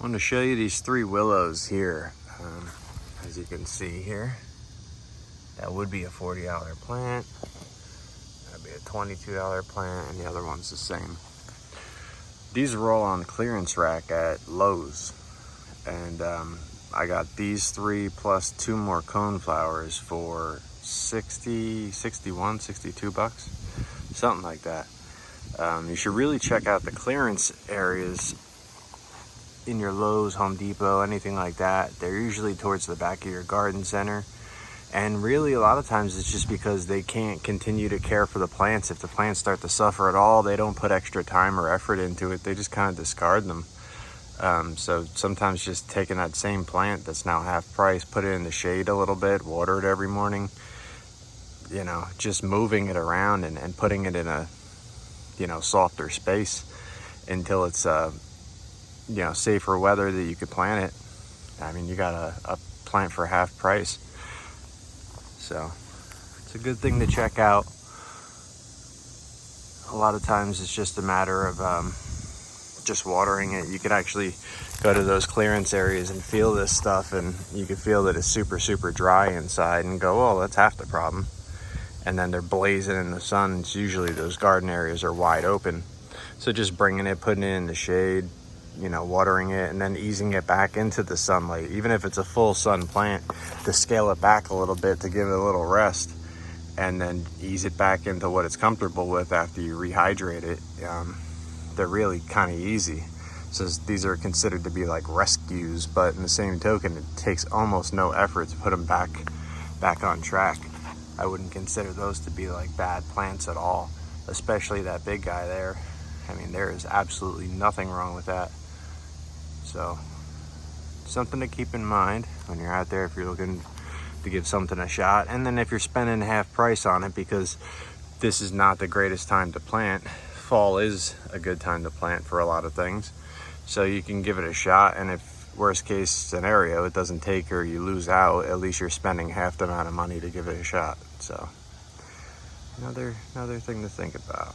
I want to show you these 3 willows here. As you can see here, that would be a $40 plant. That'd be a $22 plant, and the other one's the same. These are all on the clearance rack at Lowe's, and I got these 3 plus 2 more coneflowers for 60, 61, 62 bucks, something like that. You should really check out the clearance areas in your Lowe's, Home Depot, anything like that. They're usually towards the back of your garden center. And really, a lot of times it's just because they can't continue to care for the plants. If the plants start to suffer at all, they don't put extra time or effort into it. They just kind of discard them. So sometimes just taking that same plant that's now half price, put it in the shade a little bit, water it every morning, you know, just moving it around and putting it in a, you know, softer space until it's, you know, safer weather that you could plant it. I mean, you got a plant for half price. So it's a good thing to check out. A lot of times it's just a matter of just watering it. You could actually go to those clearance areas and feel this stuff, and you could feel that it's super dry inside and go, oh, that's half the problem. And then they're blazing in the sun. It's usually those garden areas are wide open. So just bringing it, putting it in the shade, you know, watering it, and then easing it back into the sunlight. Even if it's a full sun plant, to scale it back a little bit to give it a little rest, and then ease it back into what it's comfortable with after you rehydrate it. They're really kind of easy. So these are considered to be like rescues, but in the same token, it takes almost no effort to put them back on track. I wouldn't consider those to be like bad plants at all, especially that big guy there. I mean, there is absolutely nothing wrong with that. So something to keep in mind when you're out there if you're looking to give something a shot. And then if you're spending half price on it, because this is not the greatest time to plant. Fall is a good time to plant for a lot of things. So you can give it a shot, and if worst case scenario it doesn't take or you lose out, at least you're spending half the amount of money to give it a shot. So another thing to think about.